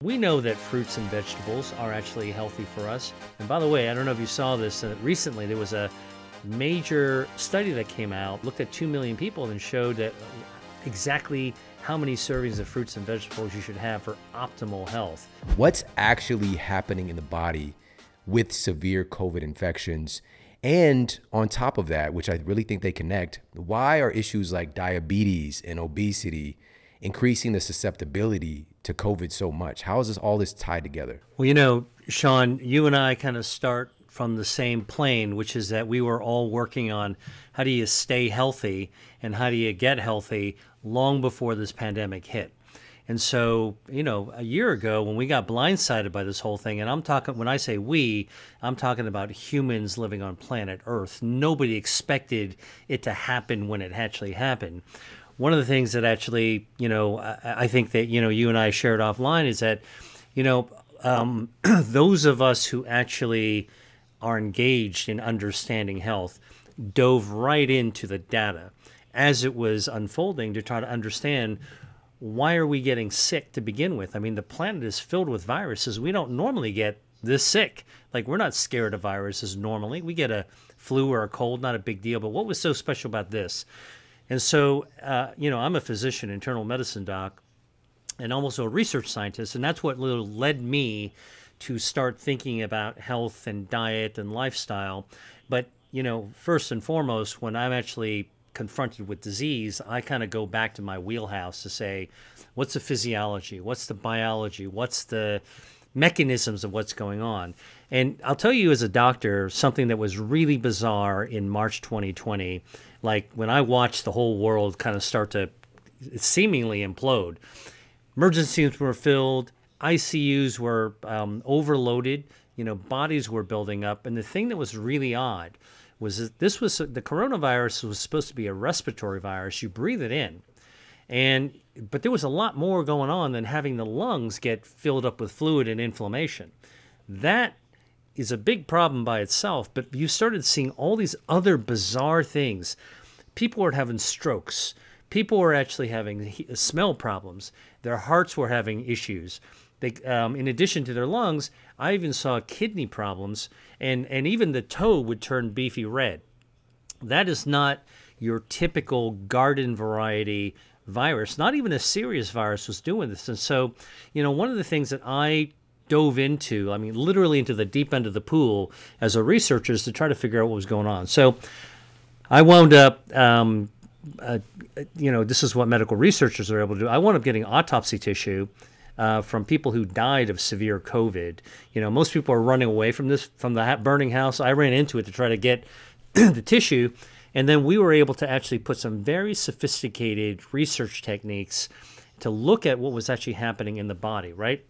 We know that fruits and vegetables are actually healthy for us. And by the way, I don't know if you saw this, recently there was a major study that came out, looked at 2 million people and showed that exactly how many servings of fruits and vegetables you should have for optimal health. What's actually happening in the body with severe COVID infections? And on top of that, which I really think they connect, why are issues like diabetes and obesity increasing the susceptibility to COVID so much? How is all this tied together? Well, you know, Sean, you and I kind of start from the same plane, which is that we were all working on how do you stay healthy and how do you get healthy long before this pandemic hit. And so, you know, a year ago when we got blindsided by this whole thing, and I'm talking, when I say we, I'm talking about humans living on planet Earth. Nobody expected it to happen when it actually happened. One of the things that actually, you know, I think that, you know, you and I shared offline is that, you know, those of us who actually are engaged in understanding health dove right into the data as it was unfolding to try to understand, why are we getting sick to begin with? I mean, the planet is filled with viruses. We don't normally get this sick. Like, we're not scared of viruses normally. We get a flu or a cold, not a big deal. But what was so special about this? And so, you know, I'm a physician, internal medicine doc, and also a research scientist. And that's what led me to start thinking about health and diet and lifestyle. But, you know, first and foremost, when I'm actually confronted with disease, I kind of go back to my wheelhouse to say, what's the physiology? What's the biology? What's the mechanisms of what's going on? And I'll tell you as a doctor, something that was really bizarre in March 2020, like when I watched the whole world kind of start to seemingly implode. Emergency rooms were filled, ICUs were overloaded, you know, bodies were building up. And the thing that was really odd was that the coronavirus was supposed to be a respiratory virus. You breathe it in. But there was a lot more going on than having the lungs get filled up with fluid and inflammation. That is a big problem by itself, but you started seeing all these other bizarre things. People were having strokes. People were actually having smell problems. Their hearts were having issues. They, in addition to their lungs, I even saw kidney problems, and even the toe would turn beefy red. That is not your typical garden variety virus. Not even a serious virus was doing this. And so, you know, one of the things that I dove into, I mean, literally into the deep end of the pool as a researcher, is to try to figure out what was going on. So I wound up, you know, this is what medical researchers are able to do. I wound up getting autopsy tissue from people who died of severe COVID. You know, most people are running away from this, from the burning house. I ran into it to try to get the tissue. And then we were able to actually put some very sophisticated research techniques to look at what was actually happening in the body, right?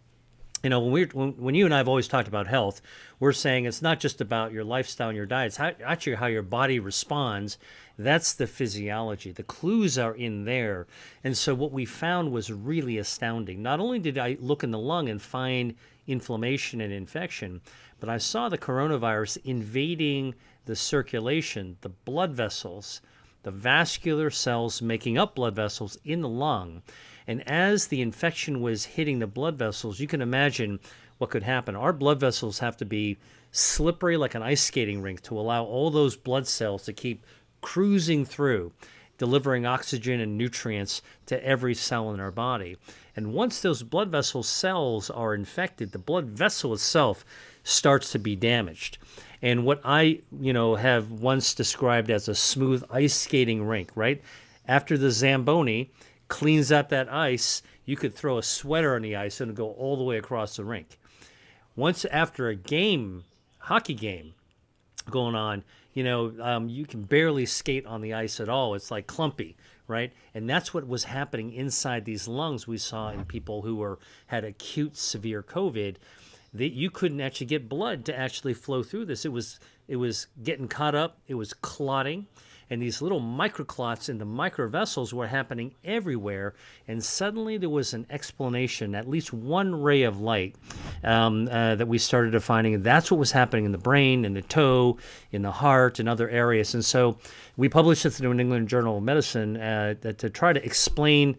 You know, when you and I have always talked about health, we're saying it's not just about your lifestyle and your diet. It's actually how your body responds. That's the physiology. The clues are in there. And so what we found was really astounding. Not only did I look in the lung and find inflammation and infection, but I saw the coronavirus invading the circulation, the blood vessels, the vascular cells making up blood vessels in the lung. And as the infection was hitting the blood vessels, you can imagine what could happen. Our blood vessels have to be slippery like an ice skating rink to allow all those blood cells to keep cruising through, delivering oxygen and nutrients to every cell in our body. And once those blood vessel cells are infected, the blood vessel itself starts to be damaged. And what I, you know, have once described as a smooth ice skating rink, right? After the Zamboni cleans up that ice, you could throw a sweater on the ice and go all the way across the rink. Once after a game, hockey game going on, you know, you can barely skate on the ice at all. It's like clumpy, right? And that's what was happening inside these lungs we saw in people who had acute severe COVID. That you couldn't actually get blood to actually flow through this. It was getting caught up. It was clotting. And these little microclots in the microvessels were happening everywhere. And suddenly there was an explanation, at least one ray of light that we started defining. And that's what was happening in the brain, in the toe, in the heart, and other areas. And so we published this in the New England Journal of Medicine to try to explain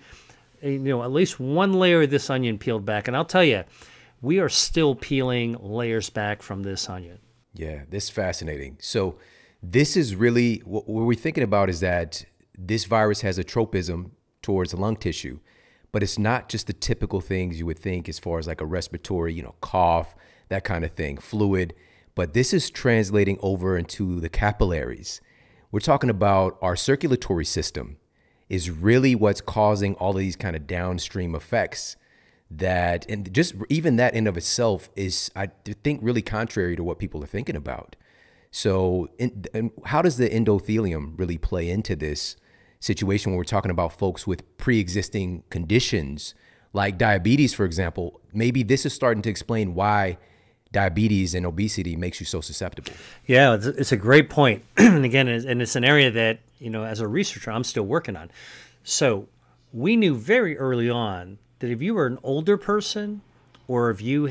at least one layer of this onion peeled back. And I'll tell you, we are still peeling layers back from this onion. Yeah, this is fascinating. So this is really what we're thinking about is that this virus has a tropism towards the lung tissue, but it's not just the typical things you would think as far as like a respiratory, cough, that kind of thing, fluid, but this is translating over into the capillaries. We're talking about our circulatory system is really what's causing all of these kind of downstream effects that, and just even that in of itself is, I think, really contrary to what people are thinking about. So and how does the endothelium really play into this situation when we're talking about folks with pre-existing conditions like diabetes, for example? Maybe this is starting to explain why diabetes and obesity makes you so susceptible. Yeah, it's a great point. And again, it's an area that, as a researcher, I'm still working on. So we knew very early on that if you were an older person, or if you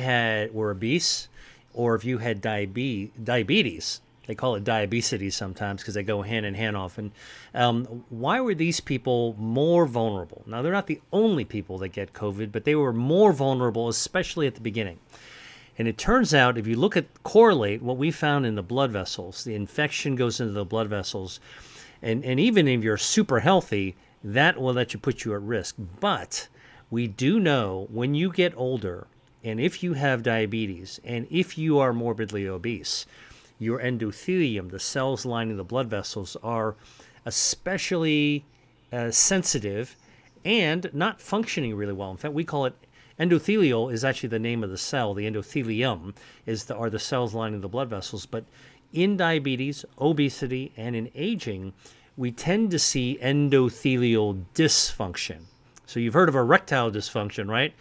were obese, or if you had diabetes, they call it diabesity sometimes because they go hand in hand often. Why were these people more vulnerable? Now, they're not the only people that get COVID, but they were more vulnerable, especially at the beginning. And it turns out, if you correlate what we found in the blood vessels, the infection goes into the blood vessels, and even if you're super healthy, that will put you at risk. But we do know when you get older, and if you have diabetes, and if you are morbidly obese, your endothelium, the cells lining the blood vessels, are especially sensitive and not functioning really well. In fact, we call it endothelial is actually the name of the cell. The endothelium are the cells lining the blood vessels. But in diabetes, obesity, and in aging, we tend to see endothelial dysfunction. So you've heard of erectile dysfunction, right?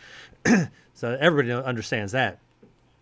So everybody understands that.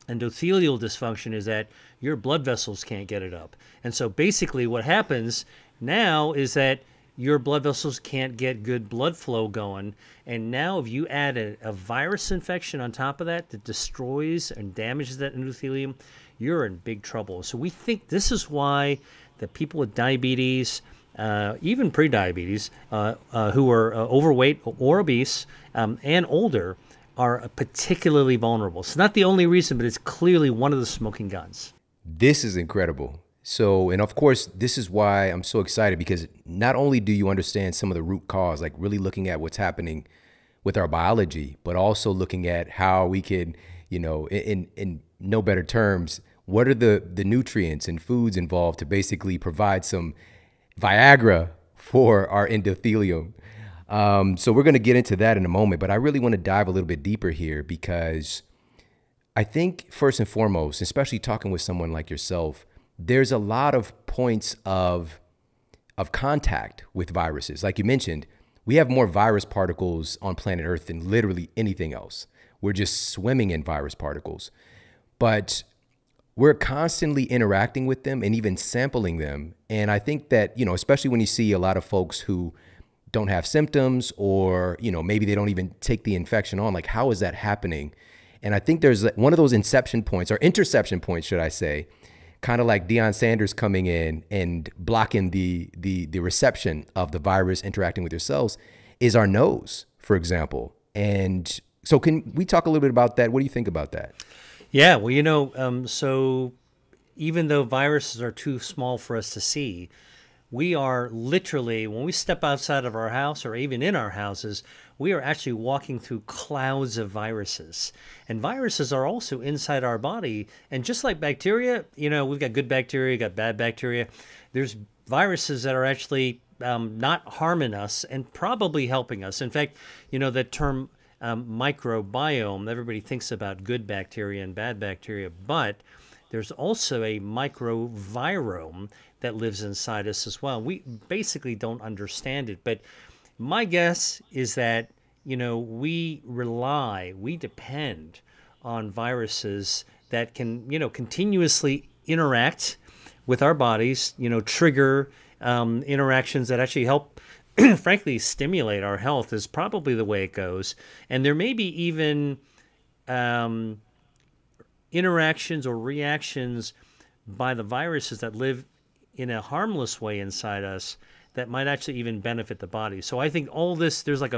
Endothelial dysfunction is that your blood vessels can't get it up. And so basically what happens now is that your blood vessels can't get good blood flow going. And now if you add a virus infection on top of that destroys and damages that endothelium, you're in big trouble. So we think this is why the people with diabetes, even pre-diabetes, who are overweight or obese and older, are particularly vulnerable. It's not the only reason, but it's clearly one of the smoking guns. This is incredible. So, and of course, this is why I'm so excited, because not only do you understand some of the root cause, like really looking at what's happening with our biology, but also looking at how we can, in no better terms, what are the nutrients and foods involved to basically provide some Viagra for our endothelium. So we're going to get into that in a moment, but I really want to dive a little bit deeper here, because I think first and foremost, especially talking with someone like yourself, there's a lot of points of contact with viruses. Like you mentioned, we have more virus particles on planet Earth than literally anything else. We're just swimming in virus particles. But we're constantly interacting with them and even sampling them. And I think that, especially when you see a lot of folks who don't have symptoms, or, maybe they don't even take the infection on, like, how is that happening? And I think there's one of those inception points, or interception points, should I say, kind of like Deion Sanders coming in and blocking the reception of the virus interacting with your cells, is our nose, for example. And so can we talk a little bit about that? What do you think about that? Yeah, well, so even though viruses are too small for us to see, we are literally, when we step outside of our house or even in our houses, we are actually walking through clouds of viruses. And viruses are also inside our body. And just like bacteria, we've got good bacteria, got bad bacteria. There's viruses that are actually not harming us and probably helping us. In fact, the term microbiome, everybody thinks about good bacteria and bad bacteria, but there's also a microvirome that lives inside us as well. We basically don't understand it, but my guess is that, we depend on viruses that can, continuously interact with our bodies, trigger interactions that actually help, frankly, stimulate our health is probably the way it goes. And there may be even interactions or reactions by the viruses that live in a harmless way inside us that might actually even benefit the body. So I think all this, there's like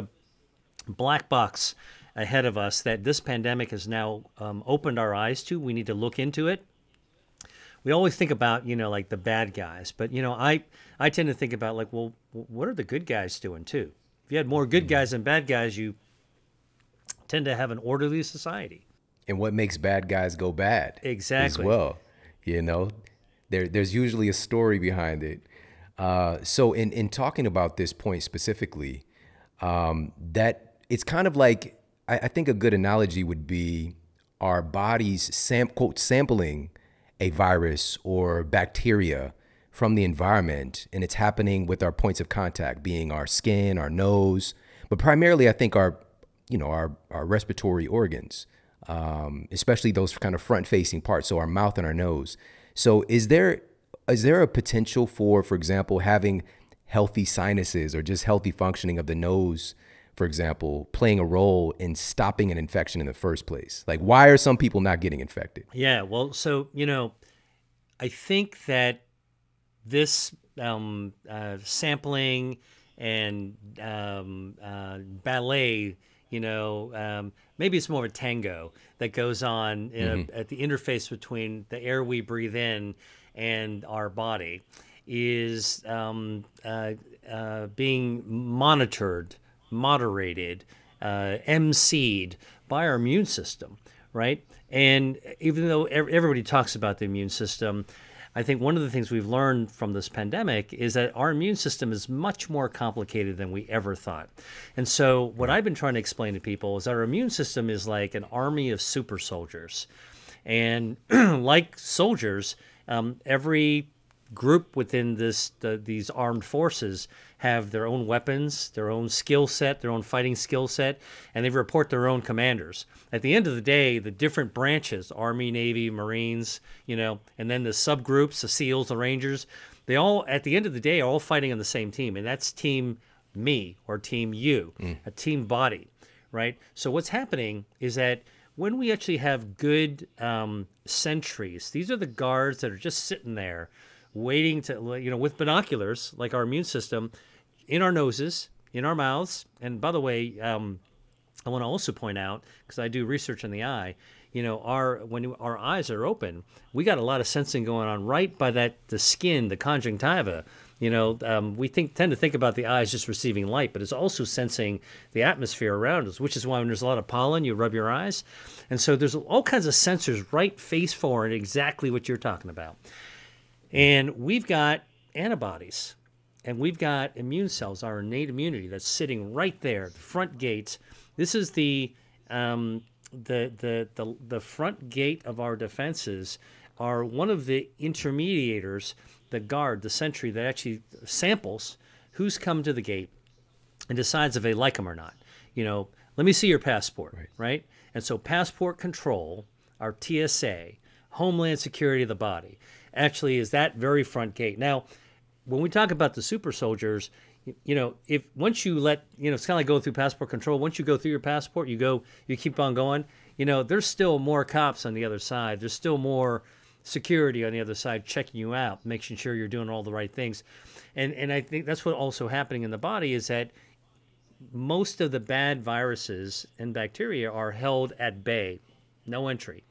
black box ahead of us that this pandemic has now opened our eyes to. We need to look into it. We always think about, like the bad guys, but I tend to think about like, well, what are the good guys doing too? If you had more good guys than bad guys, you tend to have an orderly society. And what makes bad guys go bad? Exactly. As well, there's usually a story behind it. So in talking about this point specifically, that it's kind of like, I think a good analogy would be our bodies quote sampling a virus or bacteria from the environment, and it's happening with our points of contact, being our skin, our nose, but primarily I think our respiratory organs, especially those kind of front-facing parts, so our mouth and our nose. So is there a potential for example, having healthy sinuses or just healthy functioning of the nose, for example, playing a role in stopping an infection in the first place? Like, why are some people not getting infected? Yeah, well, so, I think that this sampling and ballet, maybe it's more of a tango that goes on at the interface between the air we breathe in and our body is being monitored, moderated, emceed by our immune system, right? And even though everybody talks about the immune system, I think one of the things we've learned from this pandemic is that our immune system is much more complicated than we ever thought. And so what I've been trying to explain to people is our immune system is like an army of super soldiers. And like soldiers, every group within these armed forces have their own weapons, their own skill set, their own fighting skill set, and they report their own commanders. At the end of the day, the different branches, Army, Navy, Marines, and then the subgroups, the SEALs, the Rangers, they all, at the end of the day, are all fighting on the same team, and that's team me or team you, a team body, right? So what's happening is that when we actually have good sentries, these are the guards that are just sitting there waiting to, with binoculars, like our immune system, in our noses, in our mouths. And by the way, I want to also point out, because I do research in the eye, when our eyes are open, we got a lot of sensing going on right by the skin, the conjunctiva. We tend to think about the eyes just receiving light, but it's also sensing the atmosphere around us, which is why when there's a lot of pollen, you rub your eyes. And so there's all kinds of sensors right face forward, exactly what you're talking about. And we've got antibodies, and we've got immune cells, our innate immunity that's sitting right there, the front gates. This is the front gate of our defenses are one of the intermediators, the guard, the sentry that actually samples who's come to the gate and decides if they like them or not. Let me see your passport, right? And so passport control, our TSA, Homeland Security of the body, actually is that very front gate. Now, when we talk about the super soldiers, if once you let, it's kind of like going through passport control. Once you go through your passport, you keep on going, there's still more cops on the other side. There's still more security on the other side checking you out, making sure you're doing all the right things. And I think that's what also happening in the body is that most of the bad viruses and bacteria are held at bay, no entry,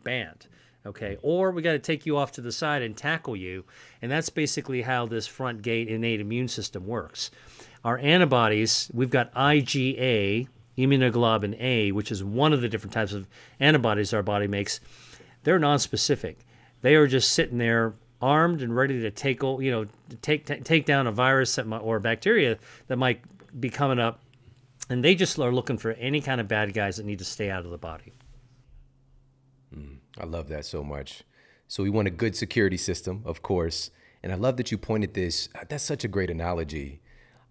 banned. Okay, or we got to take you off to the side and tackle you, and that's basically how this front gate innate immune system works. Our antibodies, we've got IgA, immunoglobulin A, which is one of the different types of antibodies our body makes. They're nonspecific. They are just sitting there, armed and ready to take down a virus or a bacteria that might be coming up, and they just are looking for any kind of bad guys that need to stay out of the body. I love that so much. So we want a good security system, of course. And I love that you pointed this. That's such a great analogy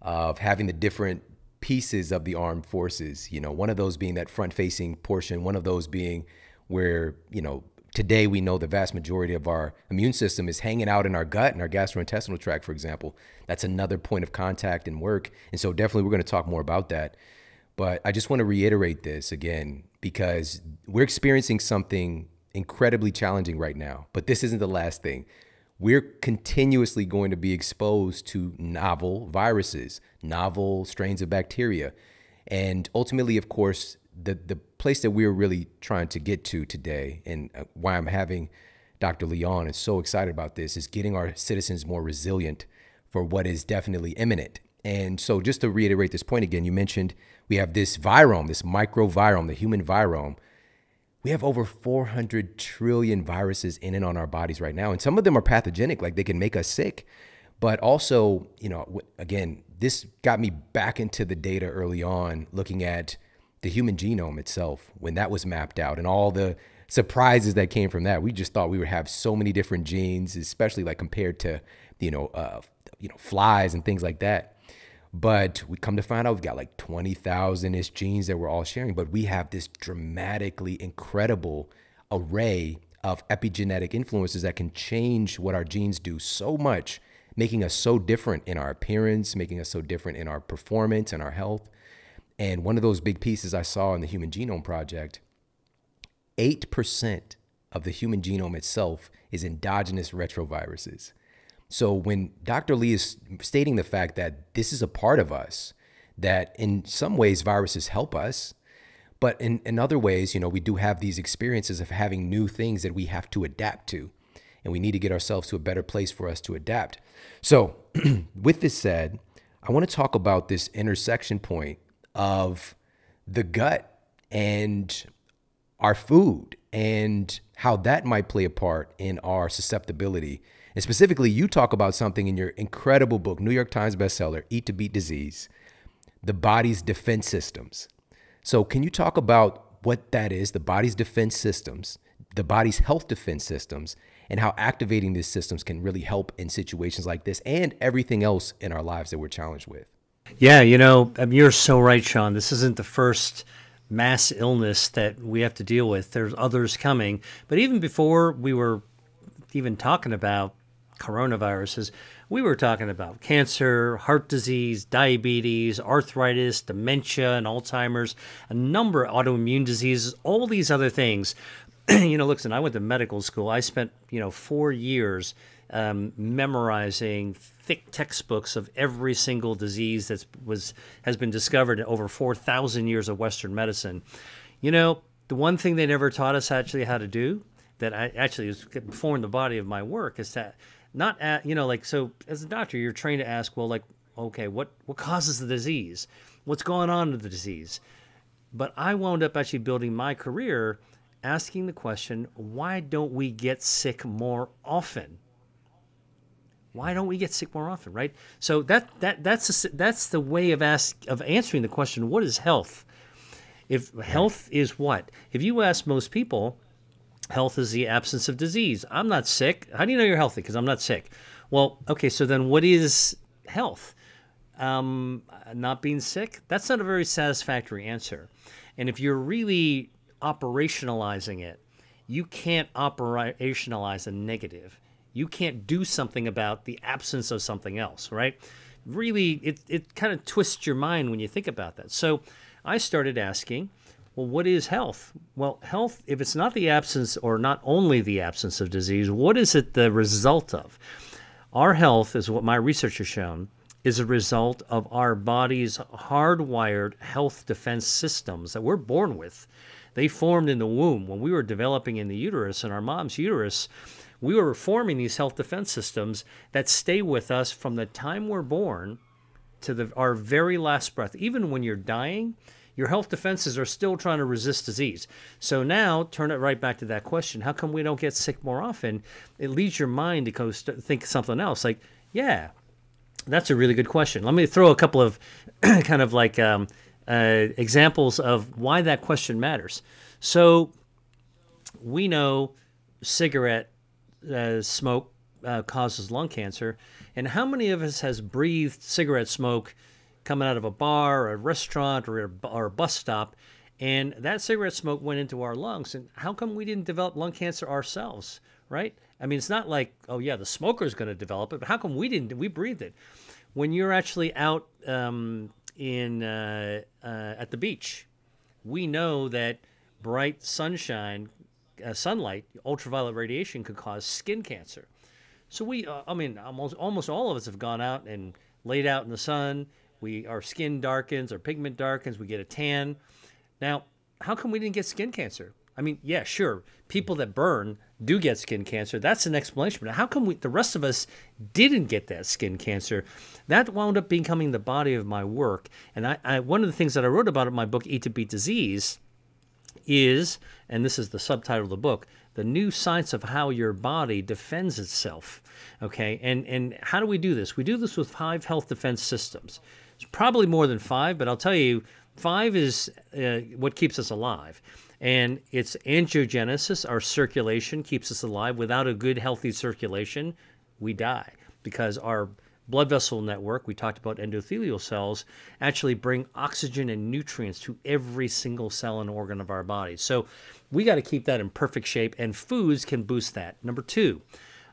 of having the different pieces of the armed forces. One of those being that front-facing portion, one of those being where, today we know the vast majority of our immune system is hanging out in our gut and our gastrointestinal tract, for example. That's another point of contact and work. And so definitely we're going to talk more about that. But I just want to reiterate this again, because we're experiencing something incredibly challenging right now, but this isn't the last thing. We're continuously going to be exposed to novel viruses, novel strains of bacteria. And ultimately, of course, the place that we're really trying to get to today, and why I'm having Dr. Leon is so excited about this, is getting our citizens more resilient for what is definitely imminent. And so just to reiterate this point again, you mentioned we have this virome, this microvirome, the human virome. We have over 400 trillion viruses in and on our bodies right now. And some of them are pathogenic, like they can make us sick. But also, again, this got me back into the data early on, looking at the human genome itself when that was mapped out and all the surprises that came from that. We just thought we would have so many different genes, especially like compared to, flies and things like that. But we come to find out we've got like 20,000-ish genes that we're all sharing, but we have this dramatically incredible array of epigenetic influences that can change what our genes do so much, making us so different in our appearance, making us so different in our performance and our health. And one of those big pieces I saw in the Human Genome Project, 8% of the human genome itself is endogenous retroviruses. So when Dr. Lee is stating the fact that this is a part of us, that in some ways viruses help us, but in other ways, we do have these experiences of having new things that we have to adapt to, and we need to get ourselves to a better place for us to adapt. So with this said, I want to talk about this intersection point of the gut and our food and how that might play a part in our susceptibility. And specifically, you talk about something in your incredible book, New York Times bestseller, Eat to Beat Disease, the body's defense systems. So can you talk about what that is, the body's defense systems, the body's health defense systems, and how activating these systems can really help in situations like this and everything else in our lives that we're challenged with? Yeah, you're so right, Sean. This isn't the first mass illness that we have to deal with. There's others coming. But even before we were even talking about coronaviruses, we were talking about cancer, heart disease, diabetes, arthritis, dementia, and Alzheimer's, a number of autoimmune diseases, all these other things. Listen, I went to medical school. I spent, 4 years memorizing thick textbooks of every single disease has been discovered in over 4,000 years of Western medicine. The one thing they never taught us actually how to do, that I actually formed the body of my work, is that so as a doctor, you're trained to ask, okay, what causes the disease? What's going on with the disease? But I wound up actually building my career asking the question, why don't we get sick more often? Why don't we get sick more often, right? So that's the way of answering the question, what is health? If health is what? If you ask most people, health is the absence of disease. I'm not sick. How do you know you're healthy? Because I'm not sick. Well, okay, so then what is health? Not being sick? That's not a very satisfactory answer. And if you're really operationalizing it, you can't operationalize a negative. You can't do something about the absence of something else, right? Really, it kind of twists your mind when you think about that. So I started asking, well, what is health? Well, health, if it's not the absence or not only the absence of disease, what is it the result of? Our health, is what my research has shown, is a result of our body's hardwired health defense systems that we're born with. They formed in the womb. When we were developing in the uterus, in our mom's uterus, we were forming these health defense systems that stay with us from the time we're born to our very last breath. Even when you're dying, your health defenses are still trying to resist disease. So now, turn it right back to that question. How come we don't get sick more often? It leads your mind to go think something else. Like, yeah, that's a really good question. Let me throw a couple of kind of like examples of why that question matters. So we know cigarette smoke causes lung cancer. And how many of us has breathed cigarette smoke coming out of a bar or a restaurant or a bus stop, and that cigarette smoke went into our lungs? And how come we didn't develop lung cancer ourselves, right? I mean, it's not like, oh yeah, the smoker's going to develop it, but how come we didn't? We breathed it. When you're actually out at the beach, we know that bright sunshine, sunlight, ultraviolet radiation could cause skin cancer. So almost all of us have gone out and laid out in the sun, our skin darkens, our pigment darkens, we get a tan. Now, how come we didn't get skin cancer? I mean, yeah, sure, people that burn do get skin cancer. That's an explanation. But how come the rest of us didn't get that skin cancer? That wound up becoming the body of my work. And one of the things that I wrote about in my book, Eat to Beat Disease, is, and this is the subtitle of the book, the new science of how your body defends itself. Okay, and how do we do this? We do this with 5 health defense systems. It's probably more than 5, but I'll tell you, 5 is what keeps us alive. And it's angiogenesis, our circulation keeps us alive. Without a good, healthy circulation, we die, because our blood vessel network, we talked about endothelial cells, actually bring oxygen and nutrients to every single cell and organ of our body. So we got to keep that in perfect shape, and foods can boost that. Number 2,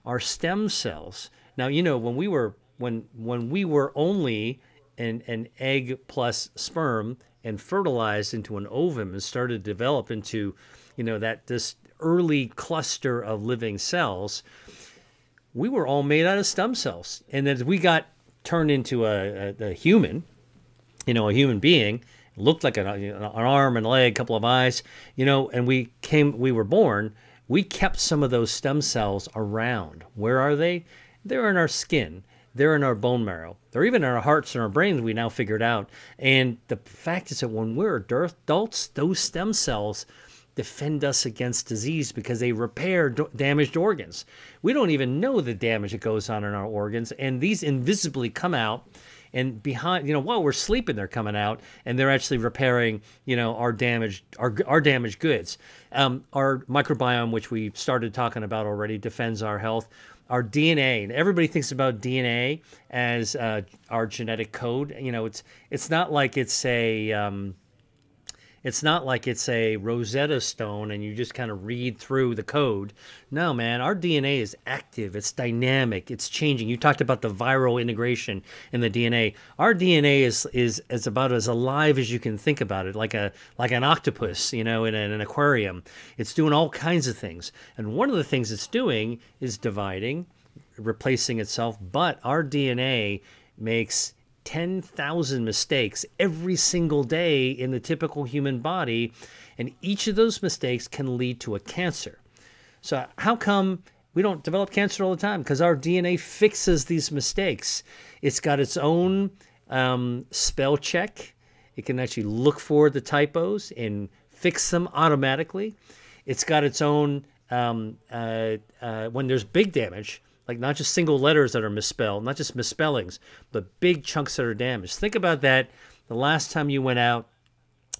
our stem cells. Now, when we were only an egg plus sperm and fertilized into an ovum and started to develop into, this early cluster of living cells, we were all made out of stem cells. And as we got turned into a human, a human being, looked like an arm and a leg, a couple of eyes, and we were born, we kept some of those stem cells around. Where are they? They're in our skin. They're in our bone marrow. They're even in our hearts and our brains, we now figured out. And the fact is that when we're adults, those stem cells defend us against disease because they repair damaged organs. We don't even know the damage that goes on in our organs, and these invisibly come out, and behind, while we're sleeping, they're coming out, and they're actually repairing, our damaged goods. Our microbiome, which we started talking about already, defends our health. Our DNA, and everybody thinks about DNA as our genetic code. It's not like it's a Rosetta Stone and you just kind of read through the code. No, man, our DNA is active. It's dynamic. It's changing. You talked about the viral integration in the DNA. Our DNA is about as alive as you can think about it, like an octopus, in an aquarium. It's doing all kinds of things. And one of the things it's doing is dividing, replacing itself. But our DNA makes 10,000 mistakes every single day in the typical human body, and each of those mistakes can lead to a cancer. So how come we don't develop cancer all the time? Because our DNA fixes these mistakes. It's got its own spell check. It can actually look for the typos and fix them automatically. It's got its own, when there's big damage, like not just single letters that are misspelled, not just misspellings, but big chunks that are damaged. Think about that the last time you went out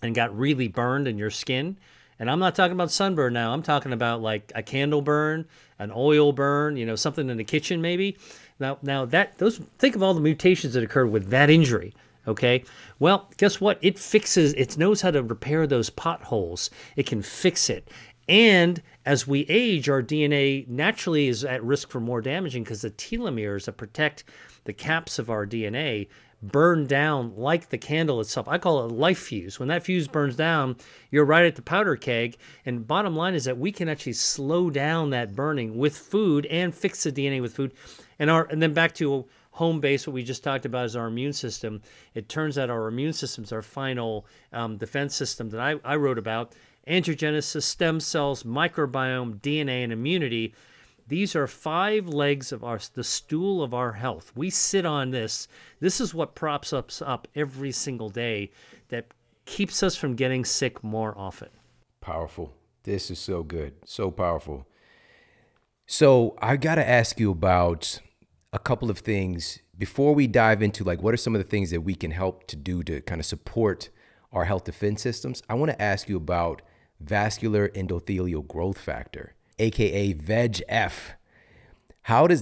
and got really burned in your skin. And I'm not talking about sunburn now. I'm talking about like a candle burn, an oil burn, something in the kitchen maybe. Now think of all the mutations that occurred with that injury. Okay. Well, guess what? It knows how to repair those potholes. It can fix it. And as we age, our DNA naturally is at risk for more damaging because the telomeres that protect the caps of our DNA burn down like the candle itself. I call it a life fuse. When that fuse burns down, you're right at the powder keg. And bottom line is that we can actually slow down that burning with food and fix the DNA with food. And then back to home base, what we just talked about is our immune system. It turns out our immune system is our final defense system that I wrote about. Angiogenesis, stem cells, microbiome, DNA, and immunity. These are 5 legs of the stool of our health. We sit on this. This is what props us up every single day that keeps us from getting sick more often. Powerful. This is so good. So powerful. So I got to ask you about a couple of things before we dive into what are some of the things that we can help to do to kind of support our health defense systems. I want to ask you about vascular endothelial growth factor, aka VEGF.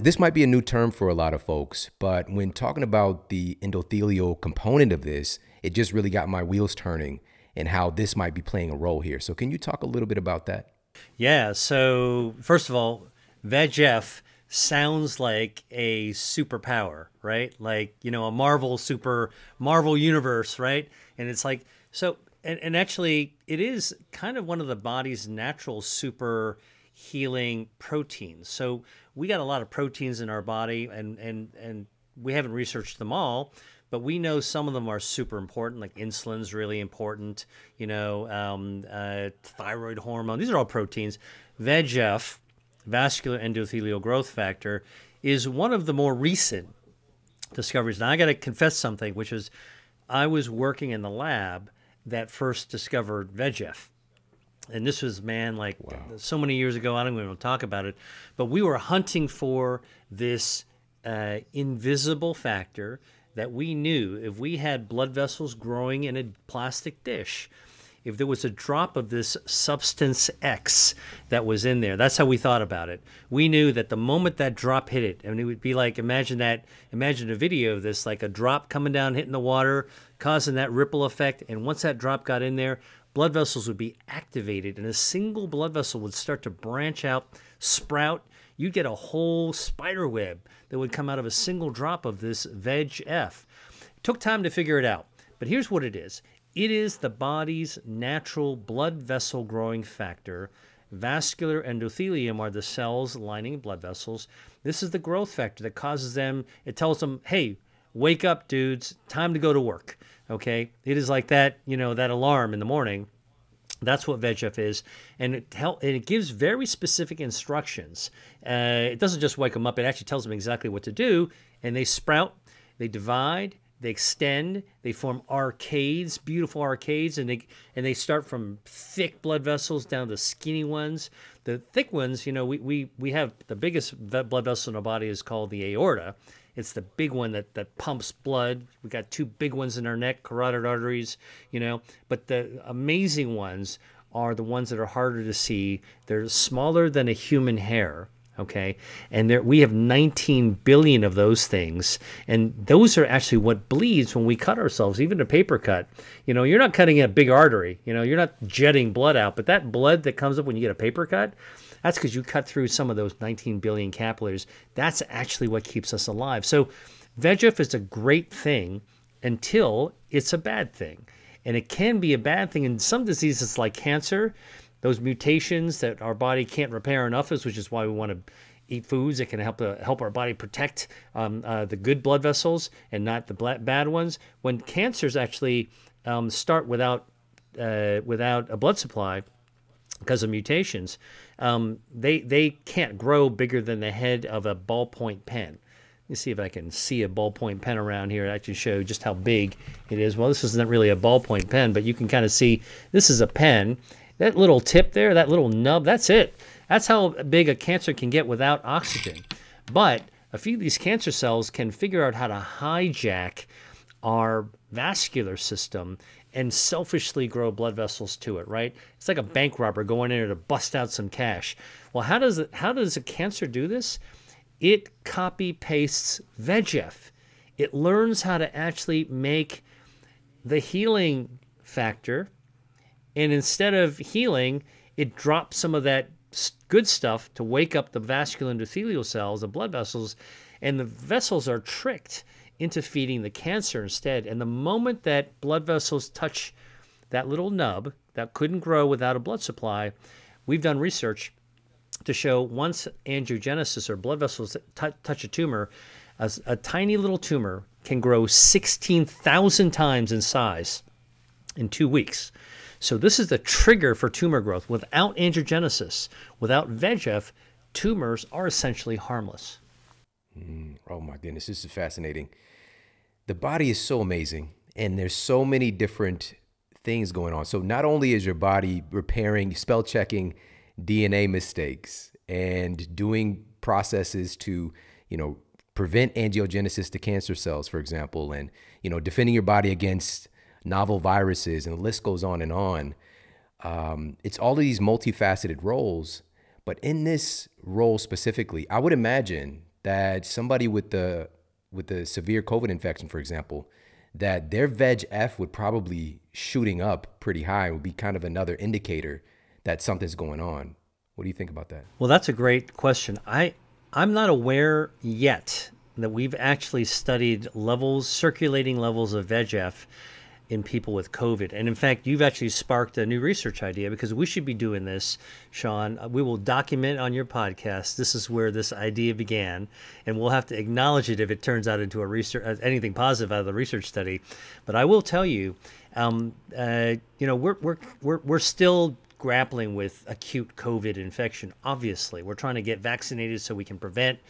This might be a new term for a lot of folks, but when talking about the endothelial component of this, it just really got my wheels turning and how this might be playing a role here. So can you talk a little bit about that? Yeah, so first of all, VEGF sounds like a superpower, right? Like, a Marvel universe, right? And it's like, so, and actually it is kind of one of the body's natural super healing proteins. So we got a lot of proteins in our body and we haven't researched them all, but we know some of them are super important, like insulin's really important, thyroid hormone. These are all proteins. VEGF, vascular endothelial growth factor, is one of the more recent discoveries. Now, I got to confess something, which is I was working in the lab that first discovered VEGF. And this was, so many years ago, I don't even want to talk about it, but we were hunting for this invisible factor that we knew if we had blood vessels growing in a plastic dish, if there was a drop of this substance X that was in there, that's how we thought about it. We knew that the moment that drop hit it, and it would be like, imagine a video of this, like a drop coming down, hitting the water, causing that ripple effect. And once that drop got in there, blood vessels would be activated and a single blood vessel would start to branch out, sprout. You'd get a whole spider web that would come out of a single drop of this VEGF. It took time to figure it out, but here's what it is. It is the body's natural blood vessel growing factor. Vascular endothelium are the cells lining blood vessels. This is the growth factor that causes them, it tells them, hey, wake up, dudes, time to go to work. Okay? It is like that, that alarm in the morning. That's what VEGF is, and it gives very specific instructions. It doesn't just wake them up, it actually tells them exactly what to do, and they sprout, they divide, they extend, they form arcades, beautiful arcades, and they start from thick blood vessels down to skinny ones. The thick ones, we have the biggest blood vessel in our body is called the aorta. It's the big one that pumps blood. We got two big ones in our neck, carotid arteries, But the amazing ones are the ones that are harder to see. They're smaller than a human hair. Okay, and we have 19 billion of those things, and those are actually what bleeds when we cut ourselves, even a paper cut. You're not cutting a big artery, you're not jetting blood out, but that blood that comes up when you get a paper cut, that's because you cut through some of those 19 billion capillaries. That's actually what keeps us alive. So VEGF is a great thing until it's a bad thing, and it can be a bad thing in some diseases like cancer. Those mutations that our body can't repair enough is, which is why we want to eat foods that can help our body protect the good blood vessels and not the bad ones. When cancers actually start without a blood supply because of mutations, they can't grow bigger than the head of a ballpoint pen. Let me see if I can see a ballpoint pen around here. I can show just how big it is. Well, this isn't really a ballpoint pen, but you can kind of see this is a pen. That little tip there, that little nub, that's it. That's how big a cancer can get without oxygen. But a few of these cancer cells can figure out how to hijack our vascular system and selfishly grow blood vessels to it, right? It's like a bank robber going in there to bust out some cash. Well, how does a cancer do this? It copy pastes VEGF. It learns how to actually make the healing factor, and instead of healing, it drops some of that good stuff to wake up the vascular endothelial cells, the blood vessels, and the vessels are tricked into feeding the cancer instead. And the moment that blood vessels touch that little nub that couldn't grow without a blood supply, we've done research to show once angiogenesis or blood vessels touch a tumor, a tiny little tumor can grow 16,000 times in size in 2 weeks. So this is the trigger for tumor growth. Without angiogenesis, without VEGF, tumors are essentially harmless. Oh my goodness, this is fascinating. The body is so amazing, and there's so many different things going on. So not only is your body repairing, spell checking DNA mistakes and doing processes to, prevent angiogenesis to cancer cells, for example, and, defending your body against novel viruses, and the list goes on and on. It's all of these multifaceted roles, but in this role specifically, I would imagine that somebody with the severe COVID infection, for example, that their VEGF would probably shooting up pretty high, would be kind of another indicator that something's going on. What do you think about that? Well, that's a great question. I'm not aware yet that we've actually studied circulating levels of VEGF in people with COVID. And in fact, you've actually sparked a new research idea, because we should be doing this, Sean. We will document on your podcast, this is where this idea began, and we'll have to acknowledge it if it turns out into a research, anything positive out of the research study. But I will tell you, we're still grappling with acute COVID infection. Obviously, we're trying to get vaccinated so we can prevent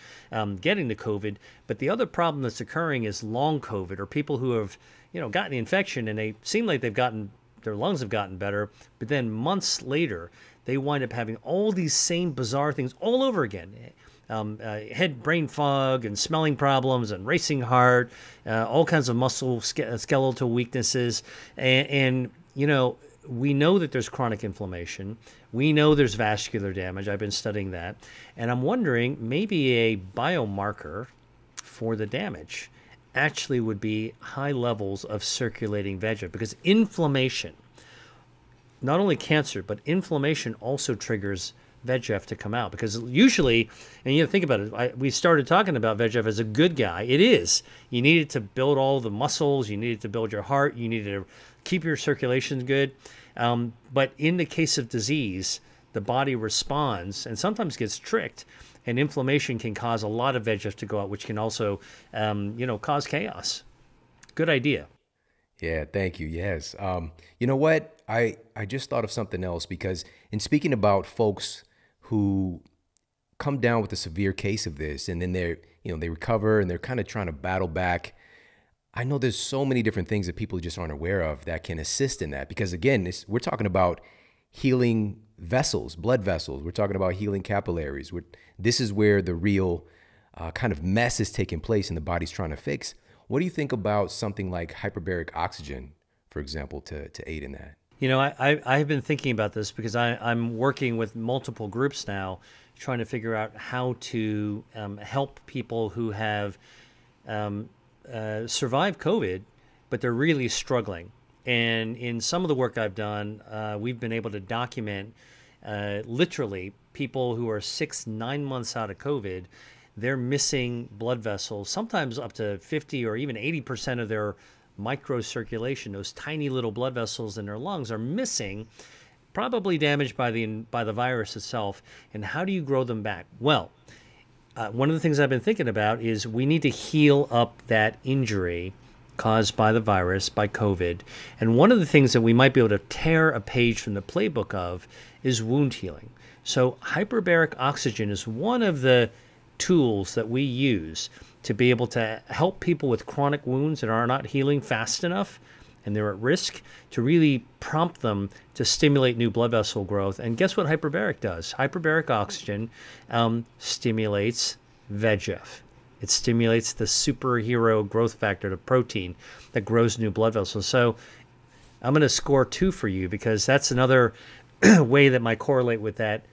getting the COVID. But the other problem that's occurring is long COVID, or people who have gotten the infection and they seem like their lungs have gotten better, but then months later they wind up having all these same bizarre things all over again. Head brain fog and smelling problems and racing heart, all kinds of muscle skeletal weaknesses, and we know that there's chronic inflammation. We know there's vascular damage. I've been studying that. And I'm wondering, maybe a biomarker for the damage actually would be high levels of circulating VEGF, because inflammation, not only cancer, but inflammation also triggers VEGF to come out. Because usually, and think about it, we started talking about VEGF as a good guy. It is. You need it to build all the muscles. You need it to build your heart. You need to keep your circulation good. But in the case of disease, the body responds and sometimes gets tricked, and inflammation can cause a lot of VEGF to go out, which can also, cause chaos. Good idea. Yeah, thank you. Yes. You know what? I just thought of something else, because in speaking about folks who come down with a severe case of this, and then they recover and they're kind of trying to battle back. I know there's so many different things that people just aren't aware of that can assist in that, because again, we're talking about healing vessels, blood vessels. We're talking about healing capillaries. This is where the real kind of mess is taking place and the body's trying to fix. What do you think about something like hyperbaric oxygen, for example, to aid in that? I've been thinking about this, because I'm working with multiple groups now, trying to figure out how to help people who have survived COVID, but they're really struggling. And in some of the work I've done, we've been able to document literally people who are 6-9 months out of COVID. They're missing blood vessels, sometimes up to 50 or even 80% of their microcirculation. Those tiny little blood vessels in their lungs are missing, probably damaged by the virus itself. And how do you grow them back? Well, one of the things I've been thinking about is we need to heal up that injury caused by the virus, by COVID. And one of the things that we might be able to tear a page from the playbook of is wound healing. So hyperbaric oxygen is one of the tools that we use to be able to help people with chronic wounds that are not healing fast enough and they're at risk, to really prompt them to stimulate new blood vessel growth. And guess what hyperbaric does? Hyperbaric oxygen stimulates VEGF. It stimulates the superhero growth factor, the protein that grows new blood vessels. So I'm going to score 2 for you, because that's another way that might correlate with that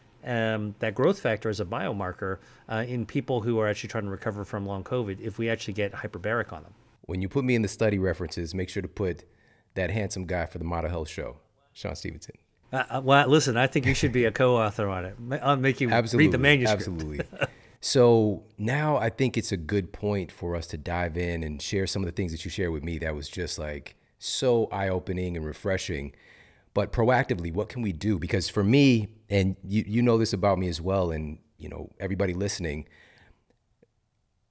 growth factor as a biomarker in people who are actually trying to recover from long COVID, if we actually get hyperbaric on them. When you put me in the study references, make sure to put that handsome guy for the Model Health Show, Shawn Stevenson. Well, listen, I think you should be a co-author on it. I'll make you read the manuscript. Absolutely. So now I think it's a good point for us to dive in and share some of the things that you shared with me that was just like so eye-opening and refreshing. But proactively, what can we do? Because for me, and you know this about me as well, and everybody listening,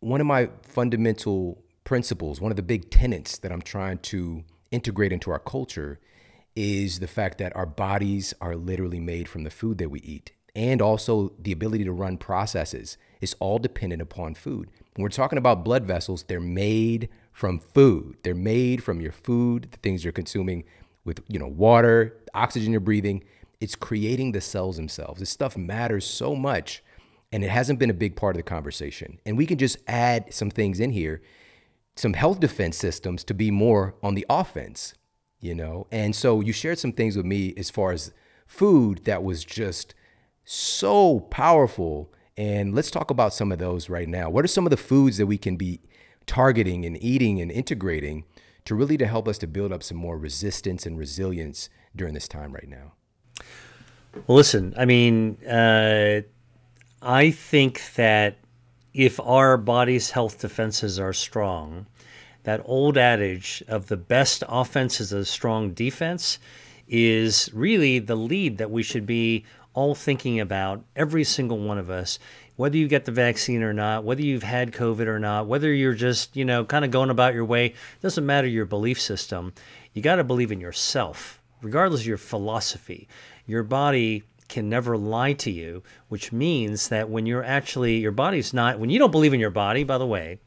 one of my fundamental principles, one of the big tenets that I'm trying to integrate into our culture is the fact that our bodies are literally made from the food that we eat, and also the ability to run processes is all dependent upon food. When we're talking about blood vessels, they're made from food. They're made from your food, the things you're consuming with, water, oxygen you're breathing. It's creating the cells themselves. This stuff matters so much, and it hasn't been a big part of the conversation. And we can just add some things in here, some health defense systems to be more on the offense, And so you shared some things with me as far as food that was just so powerful. And let's talk about some of those right now. What are some of the foods that we can be targeting and eating and integrating to really to help us to build up some more resistance and resilience during this time right now? Well, listen, I think that if our body's health defenses are strong, that old adage of the best offense is a strong defense is really the lead that we should be all thinking about, every single one of us, whether you get the vaccine or not, whether you've had COVID or not, whether you're just, kind of going about your way. It doesn't matter your belief system. You got to believe in yourself, regardless of your philosophy. Your body can never lie to you, which means that when you're actually, your body's not, when you don't believe in your body, by the way,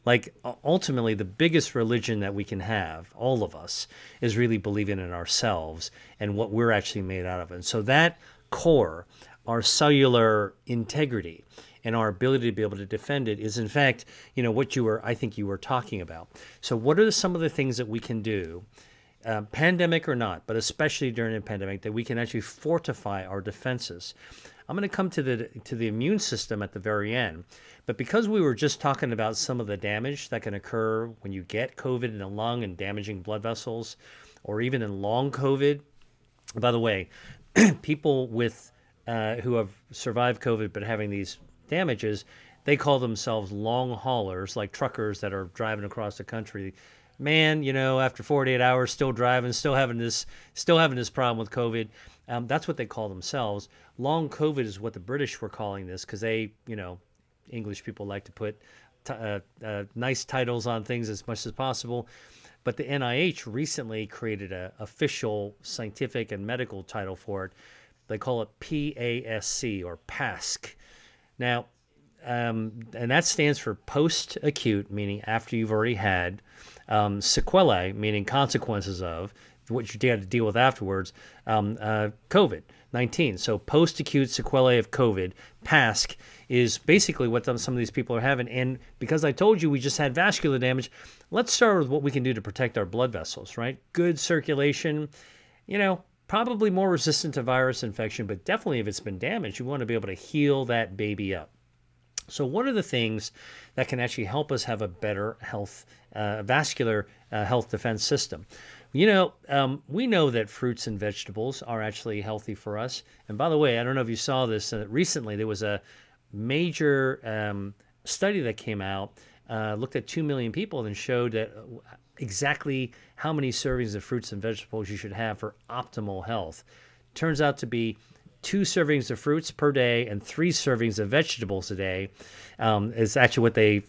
like ultimately the biggest religion that we can have, all of us, is really believing in ourselves and what we're actually made out of. And so that core, our cellular integrity and our ability to be able to defend it is in fact, what I think you were talking about. So what are some of the things that we can do, pandemic or not, but especially during a pandemic, that we can actually fortify our defenses? I'm going to come to the immune system at the very end. But because we were just talking about some of the damage that can occur when you get COVID in the lung and damaging blood vessels, or even in long COVID. By the way, people with who have survived COVID but having these damages, they call themselves long haulers, like truckers that are driving across the country. Man, after 48 hours, still driving, still having this problem with COVID. That's what they call themselves. Long COVID is what the British were calling this, because they, English people like to put nice titles on things as much as possible. But the NIH recently created an official scientific and medical title for it. They call it PASC, or PASC. Now, and that stands for post-acute, meaning after you've already had, sequelae, meaning consequences of, what you had to deal with afterwards, COVID-19. So post-acute sequelae of COVID, PASC, is basically what some of these people are having. And because I told you we just had vascular damage, let's start with what we can do to protect our blood vessels, right? Good circulation, probably more resistant to virus infection, but definitely if it's been damaged, you want to be able to heal that baby up. So what are the things that can actually help us have a better health, vascular health defense system? We know that fruits and vegetables are actually healthy for us. And by the way, I don't know if you saw this, recently there was a major study that came out, looked at 2 million people and showed that exactly how many servings of fruits and vegetables you should have for optimal health. Turns out to be 2 servings of fruits per day and 3 servings of vegetables a day is actually what they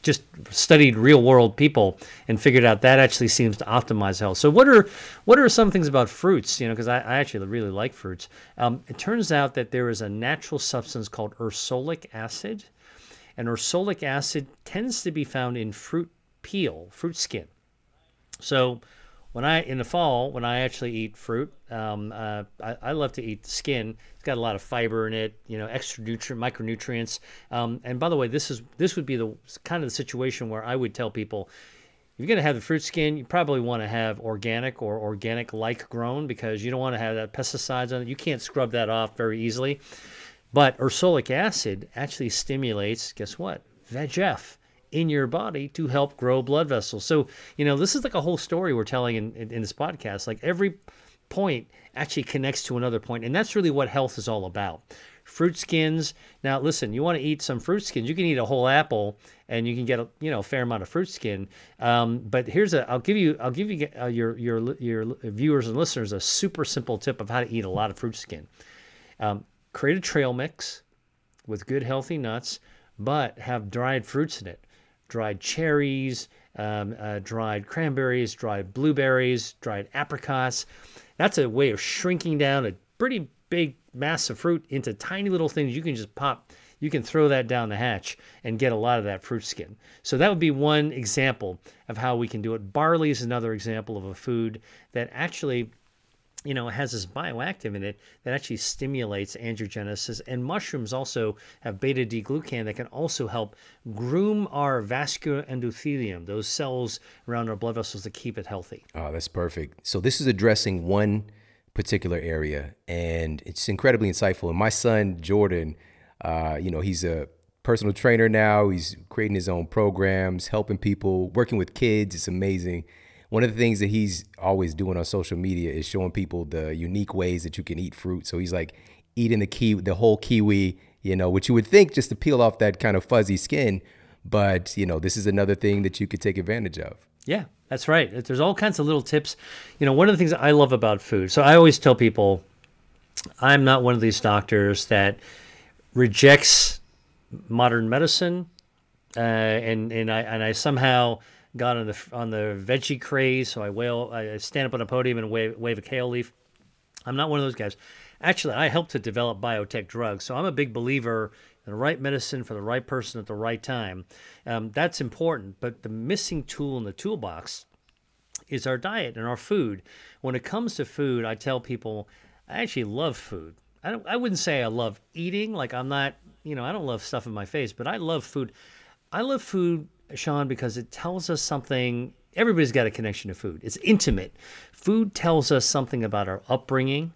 just studied real world people and figured out that actually seems to optimize health. So what are some things about fruits? Because I actually really like fruits. It turns out that there is a natural substance called ursolic acid, and ursolic acid tends to be found in fruit peel, fruit skin. So in the fall, when I actually eat fruit, I love to eat the skin. It's got a lot of fiber in it, extra micronutrients. And by the way, this would be the kind of the situation where I would tell people, if you're going to have the fruit skin, you probably want to have organic or organic-like grown, because you don't want to have that pesticides on it. You can't scrub that off very easily. But ursolic acid actually stimulates, guess what? VEGF in your body to help grow blood vessels. So, this is like a whole story we're telling in this podcast. Like every point actually connects to another point, and that's really what health is all about. Fruit skins. Now, listen, you want to eat some fruit skins. You can eat a whole apple, and you can get a fair amount of fruit skin. But I'll give you your viewers and listeners a super simple tip of how to eat a lot of fruit skin. Create a trail mix with good healthy nuts, but have dried fruits in it. Dried cherries, dried cranberries, dried blueberries, dried apricots. That's a way of shrinking down a pretty big mass of fruit into tiny little things you can just pop. You can throw that down the hatch and get a lot of that fruit skin. So that would be one example of how we can do it. Barley is another example of a food that actually has this bioactive in it that actually stimulates angiogenesis. And mushrooms also have beta-D-glucan that can also help groom our vascular endothelium, those cells around our blood vessels, to keep it healthy. Oh, that's perfect. So this is addressing one particular area, and it's incredibly insightful. And my son, Jordan, he's a personal trainer now. He's creating his own programs, helping people, working with kids. It's amazing. One of the things that he's always doing on social media is showing people the unique ways that you can eat fruit. So he's like eating the whole kiwi, which you would think just to peel off that kind of fuzzy skin. But, this is another thing that you could take advantage of. Yeah, that's right. There's all kinds of little tips. One of the things I love about food, so I always tell people I'm not one of these doctors that rejects modern medicine, and I somehow got on the veggie craze. So I stand up on a podium and wave a kale leaf. I'm not one of those guys. Actually, I helped to develop biotech drugs, so I'm a big believer in the right medicine for the right person at the right time. That's important, but the missing tool in the toolbox is our diet and our food. When it comes to food, I tell people I actually love food. I wouldn't say I love eating. Like I'm not, I don't love stuff in my face, but I love food. I love food, Sean, because it tells us something. Everybody's got a connection to food. It's intimate. Food tells us something about our upbringing,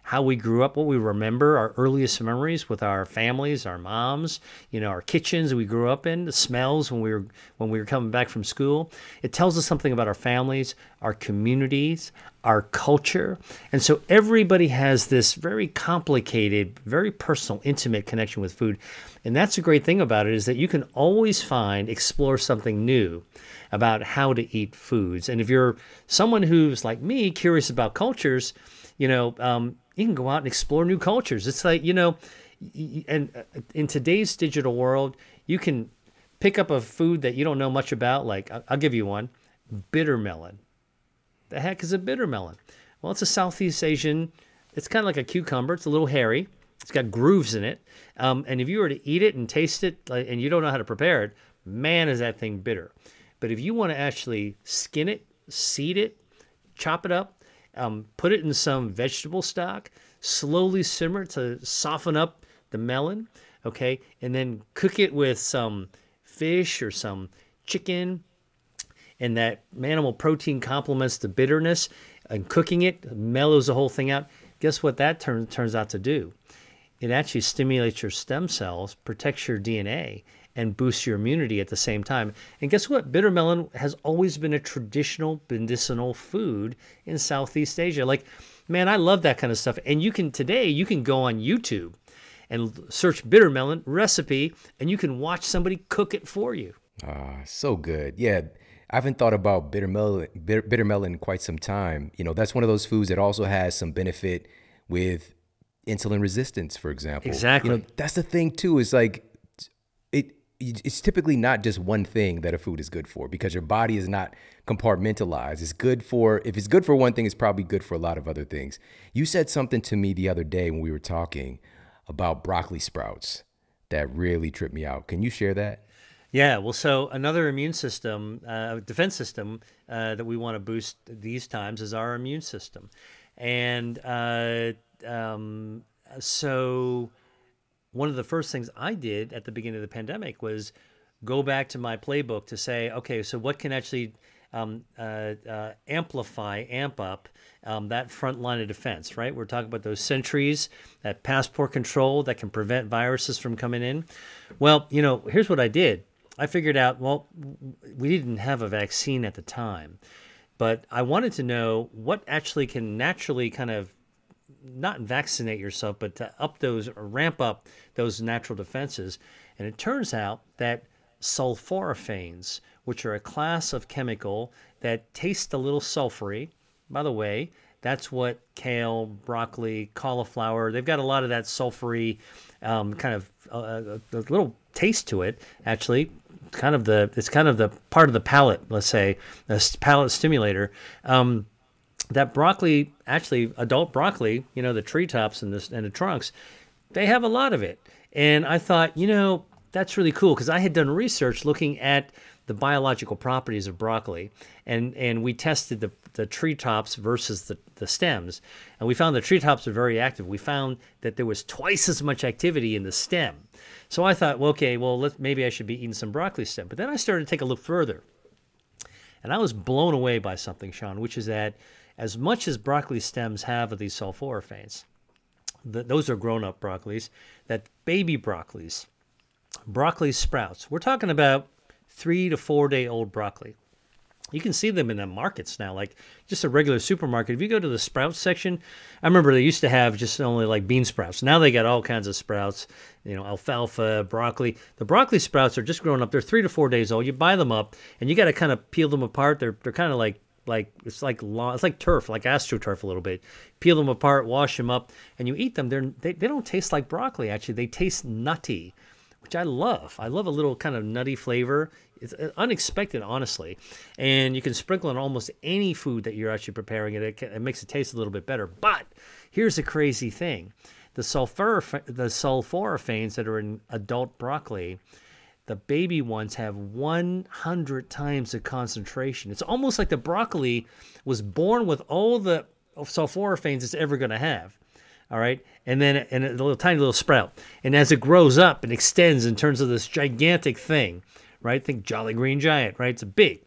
how we grew up, what we remember, our earliest memories with our families, our moms, our kitchens we grew up in, the smells when we were coming back from school. It tells us something about our families, our communities, our culture. And so everybody has this very complicated, very personal, intimate connection with food. And that's the great thing about it, is that you can always explore something new about how to eat foods. And if you're someone who's like me, curious about cultures, you can go out and explore new cultures. It's like, and in today's digital world, you can pick up a food that you don't know much about. Like, I'll give you one, bitter melon. The heck is a bitter melon? Well, it's a Southeast Asian, it's kind of like a cucumber. It's a little hairy. It's got grooves in it. And if you were to eat it and taste it, and you don't know how to prepare it, man, is that thing bitter. But if you want to actually skin it, seed it, chop it up, put it in some vegetable stock, slowly simmer to soften up the melon, okay? And then cook it with some fish or some chicken, and that animal protein complements the bitterness, and cooking it mellows the whole thing out. Guess what that turns out to do? It actually stimulates your stem cells, protects your DNA, and boosts your immunity at the same time. And guess what? Bitter melon has always been a traditional medicinal food in Southeast Asia. Like, man, I love that kind of stuff. And you can go on YouTube and search bitter melon recipe, and you can watch somebody cook it for you. So good. Yeah. I haven't thought about bitter melon in quite some time. That's one of those foods that also has some benefit with insulin resistance, for example. Exactly. That's the thing too, is like, it's typically not just one thing that a food is good for, because your body is not compartmentalized. If it's good for one thing, it's probably good for a lot of other things. You said something to me the other day when we were talking about broccoli sprouts that really tripped me out. Can you share that? Yeah, well, so another immune system, defense system that we want to boost these times is our immune system. And so one of the first things I did at the beginning of the pandemic was go back to my playbook to say, okay, so what can actually amp up that front line of defense, right? We're talking about those sentries, that passport control that can prevent viruses from coming in. Well, here's what I did. I figured out, well, we didn't have a vaccine at the time, but I wanted to know what actually can naturally kind of not vaccinate yourself, but to ramp up those natural defenses. And it turns out that sulforaphanes, which are a class of chemical that taste a little sulfury, by the way, that's what kale, broccoli, cauliflower, they've got a lot of that sulfury kind of a little taste to it, actually. It's kind of the part of the palate, let's say, a palate stimulator. That broccoli, actually, adult broccoli, the treetops and the trunks, they have a lot of it. And I thought, that's really cool, because I had done research looking at the biological properties of broccoli, and we tested the treetops versus the stems, and we found the treetops are very active. We found that there was twice as much activity in the stem. So I thought, well, okay, maybe I should be eating some broccoli stem. But then I started to take a look further, and I was blown away by something, Sean, which is that as much as broccoli stems have of these sulforaphanes, those are grown-up broccolis, that baby broccolis, broccoli sprouts, we're talking about 3 to 4 day old broccoli. You can see them in the markets now, like just a regular supermarket. If you go to the sprouts section, I remember they used to have just only like bean sprouts. Now they got all kinds of sprouts, alfalfa, broccoli. The broccoli sprouts are just growing up. They're 3 to 4 days old. You buy them up, and you got to kind of peel them apart. They're kind of like it's like turf, like astroturf a little bit. Peel them apart, wash them up, and you eat them. They don't taste like broccoli. Actually, they taste nutty, which I love. I love a little kind of nutty flavor. It's unexpected, honestly. And you can sprinkle on almost any food that you're actually preparing. It makes it taste a little bit better. But here's the crazy thing. The sulforaphanes that are in adult broccoli, the baby ones have 100 times the concentration. It's almost like the broccoli was born with all the sulforaphanes it's ever going to have. All right, and then a tiny little sprout. And as it grows up and extends and turns into this gigantic thing, right? Think Jolly Green Giant, right? It's big.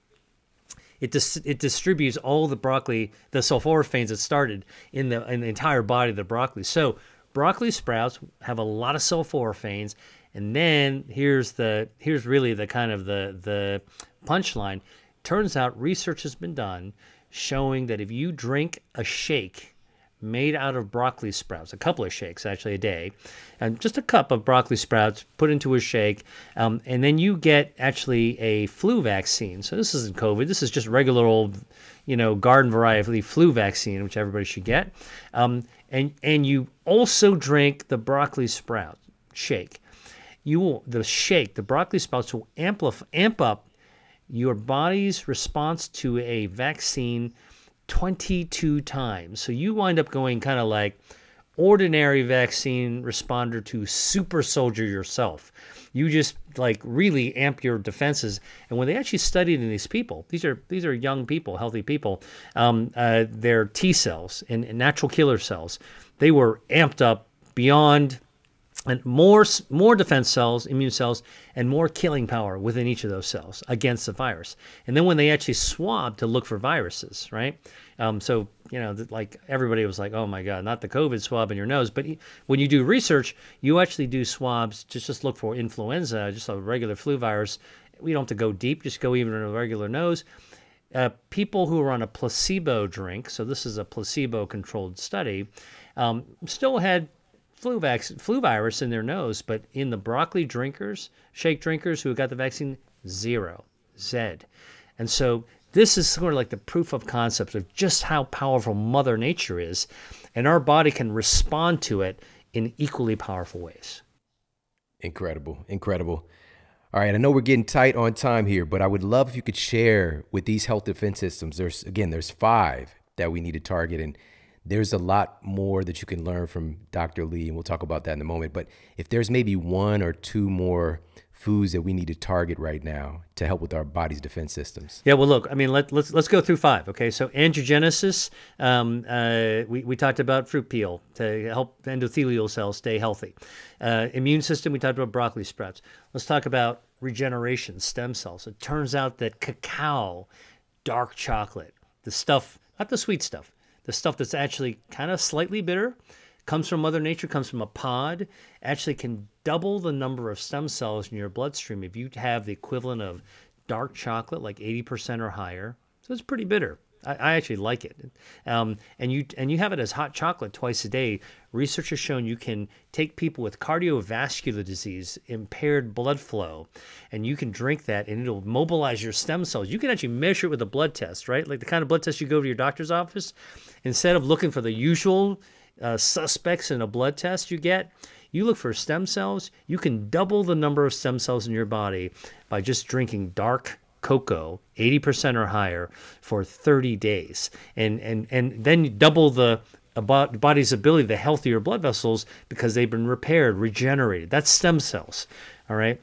It distributes all the broccoli, the sulforaphanes that started in the entire body of the broccoli. So broccoli sprouts have a lot of sulforaphanes. And then here's really the kind of the punchline. Turns out research has been done showing that if you drink a shake made out of broccoli sprouts, a couple of shakes actually a day, and just a cup of broccoli sprouts put into a shake, and then you get actually a flu vaccine. So this isn't COVID. This is just regular old, garden variety flu vaccine, which everybody should get. And you also drink the broccoli sprout shake. The broccoli sprouts will amp up your body's response to a vaccine 22 times. So you wind up going kind of like ordinary vaccine responder to super soldier yourself. You just like really amp your defenses. And when they actually studied in these people, these are young people, healthy people, their T cells and natural killer cells, they were amped up beyond, and more defense cells, immune cells, and more killing power within each of those cells against the virus. And then when they actually swabbed to look for viruses, right? Like everybody was like, oh my God, not the COVID swab in your nose. But when you do research, you actually do swabs to just look for influenza, just a regular flu virus. We don't have to go deep, just go even in a regular nose. People who are on a placebo drink, so this is a placebo-controlled study, still had flu virus in their nose, but in the broccoli drinkers, shake drinkers who got the vaccine, 0, Z. And so this is sort of like the proof of concept of just how powerful Mother Nature is, and our body can respond to it in equally powerful ways. Incredible. All right, I know we're getting tight on time here, but I would love if you could share with these health defense systems. There's 5 that we need to target, and there's a lot more that you can learn from Dr. Lee, and we'll talk about that in a moment. But if there's maybe 1 or 2 more foods that we need to target right now to help with our body's defense systems. Yeah, well, look, I mean, let's go through 5. Okay, so angiogenesis, we talked about fruit peel to help endothelial cells stay healthy. Immune system, we talked about broccoli sprouts. Let's talk about regeneration, stem cells. It turns out that cacao, dark chocolate, the stuff, not the sweet stuff, the stuff that's actually kind of slightly bitter, comes from Mother Nature, comes from a pod, actually can double the number of stem cells in your bloodstream if you have the equivalent of dark chocolate, like 80% or higher. So it's pretty bitter. I actually like it. And you have it as hot chocolate twice a day. Research has shown you can take people with cardiovascular disease, impaired blood flow, and you can drink that and it'll mobilize your stem cells. You can actually measure it with a blood test, right? Like the kind of blood test you go to your doctor's office. Instead of looking for the usual suspects in a blood test you look for stem cells. You can double the number of stem cells in your body by just drinking dark cocoa, 80% or higher, for 30 days. And then you double the body's ability to healthier blood vessels because they've been repaired, regenerated. That's stem cells, all right?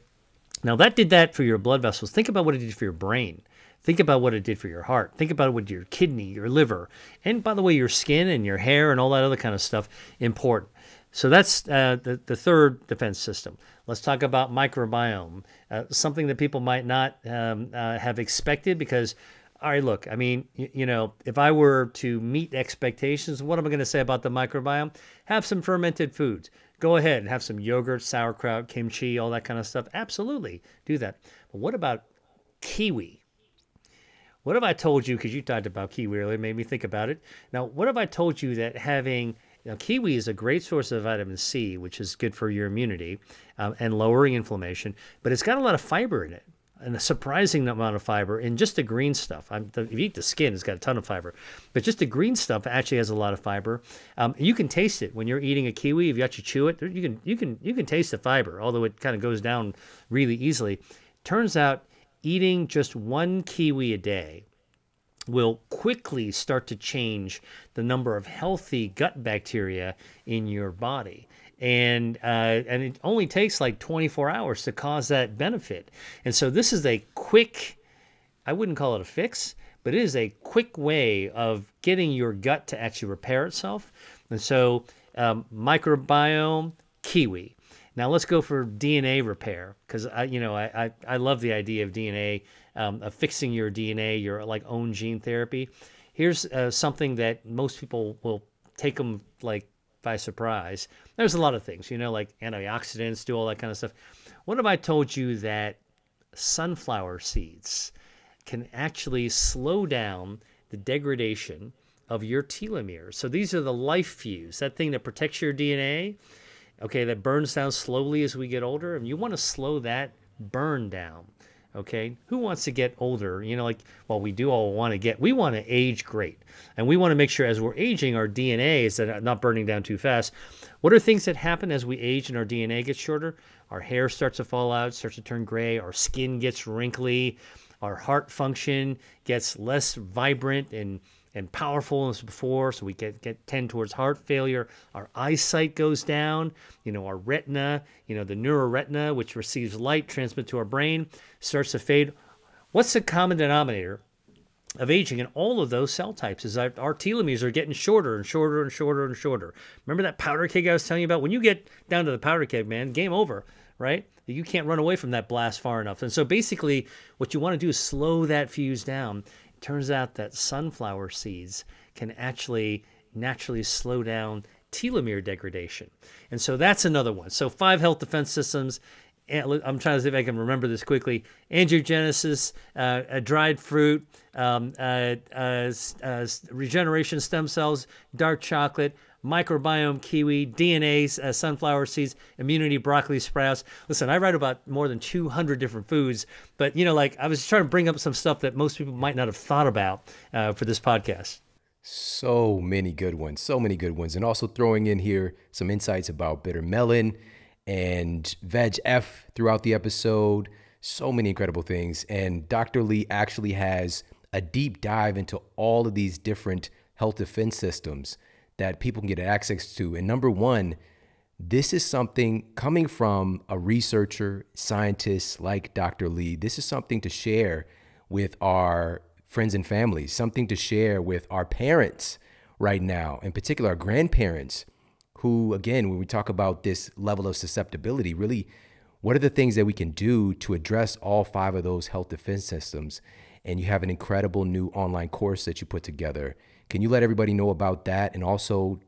Now, that did that for your blood vessels. Think about what it did for your brain. Think about what it did for your heart. Think about what your kidney, your liver, and by the way, your skin and your hair and all that other kind of stuff, important. So that's the third defense system. Let's talk about microbiome, something that people might not have expected because, all right, look, I mean, if I were to meet expectations, what am I going to say about the microbiome? Have some fermented foods. Go ahead and have some yogurt, sauerkraut, kimchi, all that kind of stuff. Absolutely, do that. But what about kiwi? What if I told you, because you talked about kiwi earlier, made me think about it. Now, what if I told you that having, kiwi is a great source of vitamin C, which is good for your immunity and lowering inflammation, but it's got a lot of fiber in it, and a surprising amount of fiber in just the green stuff. If you eat the skin, it's got a ton of fiber, but just the green stuff actually has a lot of fiber. You can taste it when you're eating a kiwi. If you actually chew it, you can taste the fiber, although it kind of goes down really easily. Turns out eating just one kiwi a day will quickly start to change the number of healthy gut bacteria in your body. And it only takes like 24 hours to cause that benefit. And so this is a quick, I wouldn't call it a fix, but it is a quick way of getting your gut to actually repair itself. And so microbiome, kiwi. Now let's go for DNA repair, because I love the idea of DNA, of fixing your DNA, your like own gene therapy. Here's something that most people will take them like by surprise. There's a lot of things, like antioxidants, do all that kind of stuff. What if I told you that sunflower seeds can actually slow down the degradation of your telomeres? So these are the life fuse, that thing that protects your DNA. Okay, that burns down slowly as we get older, and you want to slow that burn down. Okay, who wants to get older? We do all want to we want to age great, and we want to make sure as we're aging, our DNA is not burning down too fast. What are things that happen as we age and our DNA gets shorter? Our hair starts to fall out, starts to turn gray, our skin gets wrinkly, our heart function gets less vibrant and powerful as before, so we tend towards heart failure. Our eyesight goes down. Our retina, the neuroretina, which receives light, transmits to our brain, starts to fade. What's the common denominator of aging in all of those cell types? Is our telomeres are getting shorter and shorter and shorter and shorter. Remember that powder keg I was telling you about? When you get down to the powder keg, man, game over, right? You can't run away from that blast far enough. And so basically what you want to do is slow that fuse down. Turns out that sunflower seeds can actually naturally slow down telomere degradation. And so that's another one. So 5 health defense systems. I'm trying to see if I can remember this quickly. Angiogenesis, dried fruit, regeneration stem cells, dark chocolate, microbiome, kiwi, DNA, sunflower seeds, immunity, broccoli sprouts. Listen, I write about more than 200 different foods, but I was trying to bring up some stuff that most people might not have thought about for this podcast. So many good ones, and also throwing in here some insights about bitter melon and VEGF throughout the episode. So many incredible things. And Dr. Lee actually has a deep dive into all of these different health defense systems that people can get access to. And number one, this is something coming from a researcher, scientist like Dr. Lee. This is something to share with our friends and families, something to share with our parents right now, in particular our grandparents, who, again, when we talk about this level of susceptibility, really, what are the things that we can do to address all 5 of those health defense systems? And you have an incredible new online course that you put together. Can you let everybody know about that and also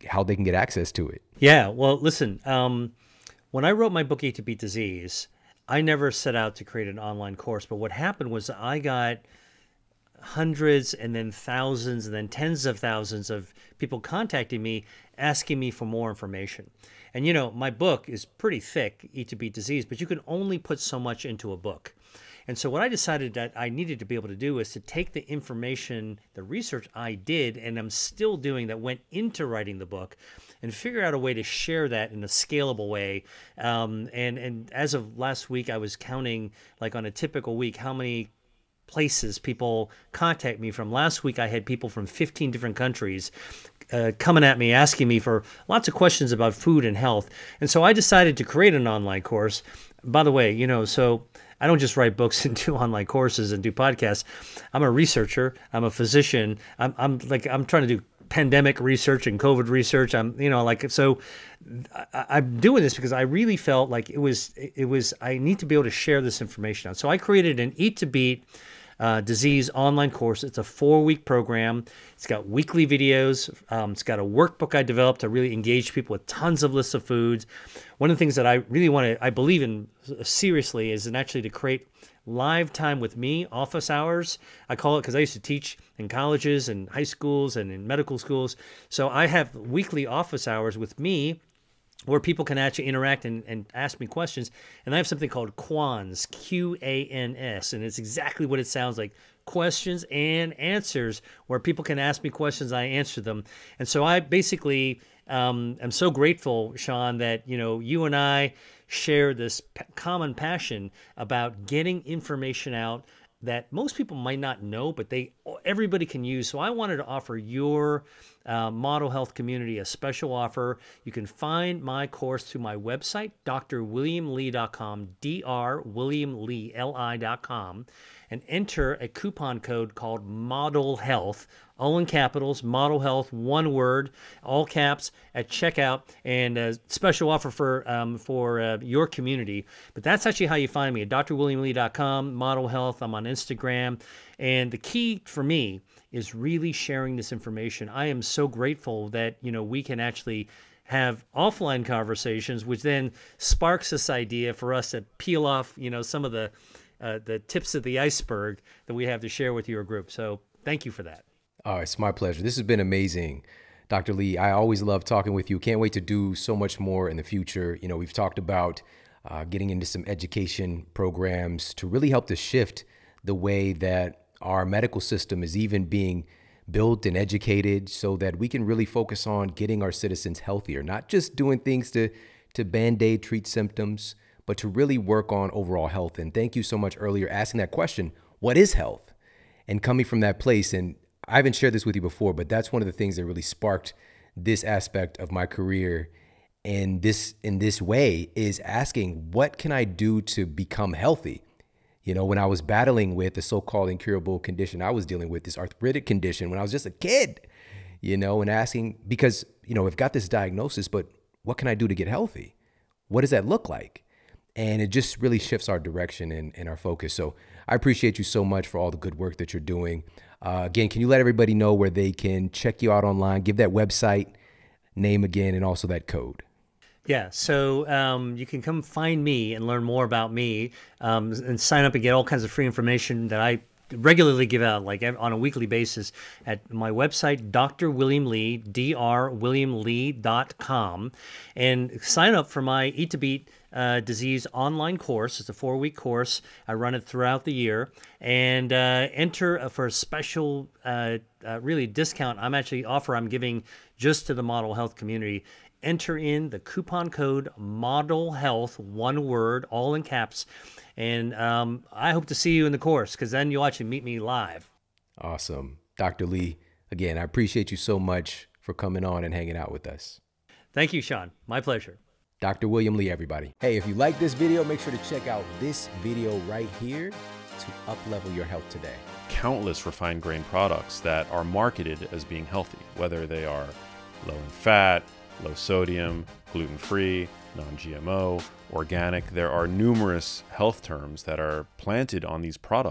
how they can get access to it? Yeah, well, listen, when I wrote my book, Eat to Beat Disease, I never set out to create an online course. But what happened was I got hundreds and then thousands and then tens of thousands of people contacting me, asking me for more information. And, my book is pretty thick, Eat to Beat Disease, but you can only put so much into a book. And so what I decided that I needed to be able to do is to take the information, the research I did, and I'm still doing that went into writing the book, and figure out a way to share that in a scalable way. And as of last week, I was counting, like on a typical week, how many places people contact me from. Last week, I had people from 15 different countries coming at me, asking me for lots of questions about food and health. And so I decided to create an online course. By the way, so I don't just write books and do online courses and do podcasts. I'm a researcher. I'm a physician. I'm trying to do pandemic research and COVID research. I'm doing this because I really felt like it was I need to be able to share this information out. So I created an Eat to Beat Disease online course. It's a 4-week program. It's got weekly videos. It's got a workbook I developed to really engage people with tons of lists of foods. One of the things that I really I believe in seriously is actually to create live time with me, office hours. I call it because I used to teach in colleges and high schools and in medical schools. So I have weekly office hours with me where people can actually interact and ask me questions. And I have something called Quans, Qans, and it's exactly what it sounds like, questions and answers, where people can ask me questions, I answer them. And so I basically am so grateful, Sean, that you and I share this common passion about getting information out that most people might not know, but everybody can use. So I wanted to offer your Model Health community a special offer. You can find my course through my website, drwilliamli.com, drwilliamli.com, and enter a coupon code called Model Health, all in capitals, Model Health, one word, all caps at checkout, and a special offer for your community. But that's actually how you find me, at drwilliamli.com, Model Health. I'm on Instagram. And the key for me is really sharing this information. I am so grateful that, we can actually have offline conversations, which then sparks this idea for us to peel off, some of the tips of the iceberg that we have to share with your group. So thank you for that. Oh, it's my pleasure. This has been amazing, Dr. Lee. I always love talking with you. Can't wait to do so much more in the future. We've talked about getting into some education programs to really help to shift the way that our medical system is even being built and educated, so that we can really focus on getting our citizens healthier, not just doing things to Band-Aid treat symptoms, but to really work on overall health. And thank you so much earlier asking that question, what is health? And coming from that place, and I haven't shared this with you before, but that's one of the things that really sparked this aspect of my career in this way, is asking, what can I do to become healthy? When I was battling with the so-called incurable condition I was dealing with, this arthritic condition when I was just a kid, and asking, because, I've got this diagnosis, but what can I do to get healthy? What does that look like? And it just really shifts our direction and our focus. So I appreciate you so much for all the good work that you're doing. Again, can you let everybody know where they can check you out online? Give that website name again, and also that code. Yeah, so you can come find me and learn more about me, and sign up and get all kinds of free information that I regularly give out, like on a weekly basis, at my website, Dr. William Li, drwilliamli.com, and sign up for my Eat to Beat disease online course. It's a 4-week course. I run it throughout the year, and enter for a special really discount I'm giving just to the Model Health community. Enter in the coupon code Model Health, one word, all in caps. And I hope to see you in the course, because then you'll actually meet me live. Awesome. Dr. Lee, again, I appreciate you so much for coming on and hanging out with us. Thank you, Sean. My pleasure. Dr. William Li, everybody. Hey, if you like this video, make sure to check out this video right here to up-level your health today. Countless refined grain products that are marketed as being healthy, whether they are low in fat, low sodium, gluten-free, non-GMO, organic. There are numerous health terms that are planted on these products.